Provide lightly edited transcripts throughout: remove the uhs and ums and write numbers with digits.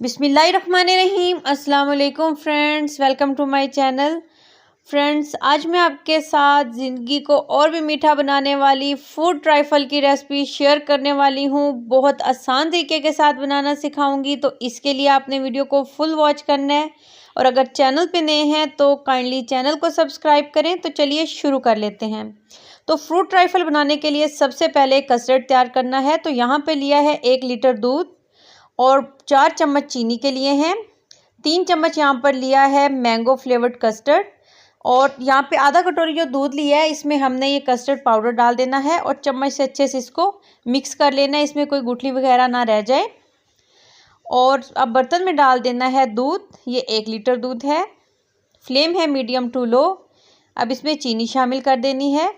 बिस्मिल्लाहिर्रहमानिर्रहीम। अस्सलाम वालेकुम friends, welcome to my channel. Friends, आज मैं आपके साथ ज़िंदगी को और भी मीठा बनाने वाली फूड ट्राइफल की रेसिपी शेयर करने वाली हूँ। बहुत आसान तरीके के साथ बनाना सिखाऊंगी, तो इसके लिए आपने वीडियो को फुल वॉच करना है। और अगर चैनल पे नए हैं तो काइंडली चैनल को सब्सक्राइब करें। तो चलिए शुरू कर लेते हैं। तो फ्रूट ट्राइफल बनाने के लिए सबसे पहले कस्टर्ड तैयार करना है। तो यहाँ पे लिया है 1 लीटर दूध और 4 चम्मच चीनी के लिए हैं। 3 चम्मच यहाँ पर लिया है मैंगो फ्लेवर्ड कस्टर्ड, और यहाँ पे आधा कटोरी जो दूध लिया है इसमें हमने ये कस्टर्ड पाउडर डाल देना है और चम्मच से अच्छे से इसको मिक्स कर लेना है, इसमें कोई गुठली वगैरह ना रह जाए। और अब बर्तन में डाल देना है दूध। ये 1 लीटर दूध है। फ्लेम है मीडियम टू लो। अब इसमें चीनी शामिल कर देनी है।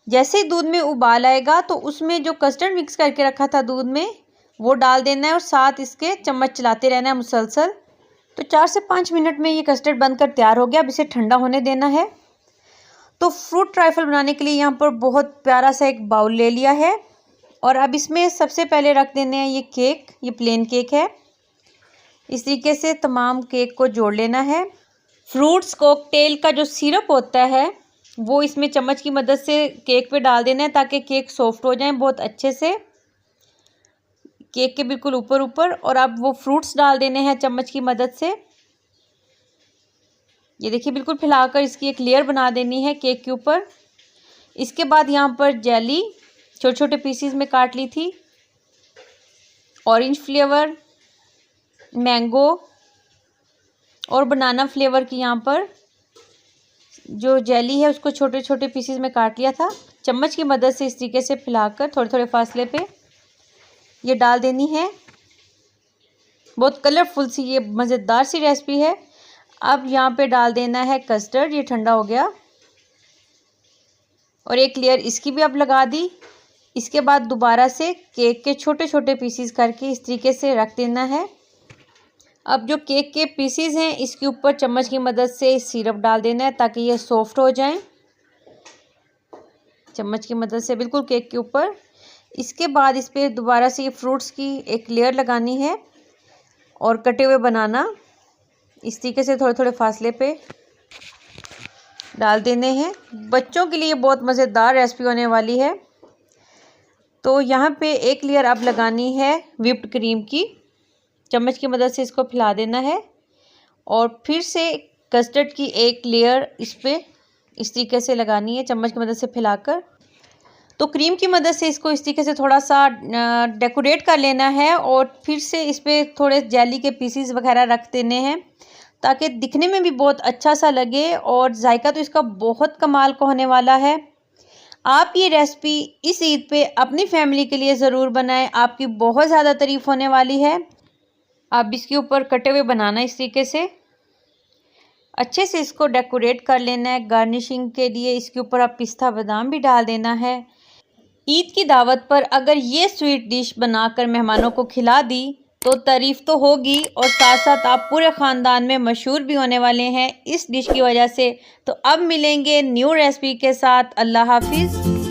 जैसे ही दूध में उबाल आएगा तो उसमें जो कस्टर्ड मिक्स करके रखा था दूध में वो डाल देना है और साथ इसके चम्मच चलाते रहना है मुसलसल। तो 4 से 5 मिनट में ये कस्टर्ड बनकर तैयार हो गया। अब इसे ठंडा होने देना है। तो फ्रूट ट्राइफल बनाने के लिए यहाँ पर बहुत प्यारा सा एक बाउल ले लिया है और अब इसमें सबसे पहले रख देने हैं ये केक। ये प्लेन केक है। इस तरीके से तमाम केक को जोड़ लेना है। फ्रूट्स कॉकटेल का जो सिरप होता है वो इसमें चम्मच की मदद से केक पे डाल देना है ताकि केक सॉफ्ट हो जाए बहुत अच्छे से, केक के बिल्कुल ऊपर ऊपर। और अब वो फ्रूट्स डाल देने हैं चम्मच की मदद से। ये देखिए, बिल्कुल फैलाकर इसकी एक लेयर बना देनी है केक के ऊपर। इसके बाद यहाँ पर जेली छोटे छोटे पीसीज में काट ली थी, ऑरेंज फ्लेवर, मैंगो और बनाना फ्लेवर की यहाँ पर जो जेली है उसको छोटे छोटे पीसीज में काट लिया था। चम्मच की मदद से इस तरीके से फैलाकर थोड़े थोड़े फासले पे ये डाल देनी है। बहुत कलरफुल सी ये मज़ेदार सी रेसिपी है। अब यहाँ पे डाल देना है कस्टर्ड। ये ठंडा हो गया और एक लेयर इसकी भी अब लगा दी। इसके बाद दोबारा से केक के छोटे छोटे पीसीज करके इस तरीके से रख देना है। अब जो केक के पीसीज हैं इसके ऊपर चम्मच की मदद से सिरप डाल देना है ताकि ये सॉफ्ट हो जाएं। चम्मच की मदद से बिल्कुल केक के ऊपर। इसके बाद इस पर दोबारा से ये फ्रूट्स की एक लेयर लगानी है और कटे हुए बनाना इस तरीके से थोड़े थोड़े फासले पे डाल देने हैं। बच्चों के लिए बहुत मज़ेदार रेसिपी होने वाली है। तो यहाँ पे एक लेयर अब लगानी है व्हिप्ड क्रीम की। चम्मच की मदद से इसको फैला देना है और फिर से कस्टर्ड की एक लेयर इस पर इस तरीके से लगानी है चम्मच की मदद से फैलाकर। तो क्रीम की मदद से इसको इस तरीके से थोड़ा सा डेकोरेट कर लेना है और फिर से इस पर थोड़े जेली के पीसीस वगैरह रख देने हैं ताकि दिखने में भी बहुत अच्छा सा लगे और जायका तो इसका बहुत कमाल का होने वाला है। आप ये रेसिपी इस ईद पे अपनी फैमिली के लिए ज़रूर बनाएं, आपकी बहुत ज़्यादा तारीफ़ होने वाली है। अब इसके ऊपर कटे हुए बनाना इस तरीके से अच्छे से इसको डेकोरेट कर लेना है। गार्निशिंग के लिए इसके ऊपर आप पिस्ता बादाम भी डाल देना है। ईद की दावत पर अगर ये स्वीट डिश बनाकर मेहमानों को खिला दी तो तारीफ़ तो होगी और साथ साथ आप पूरे ख़ानदान में मशहूर भी होने वाले हैं इस डिश की वजह से। तो अब मिलेंगे न्यू रेसिपी के साथ। अल्लाह हाफिज़।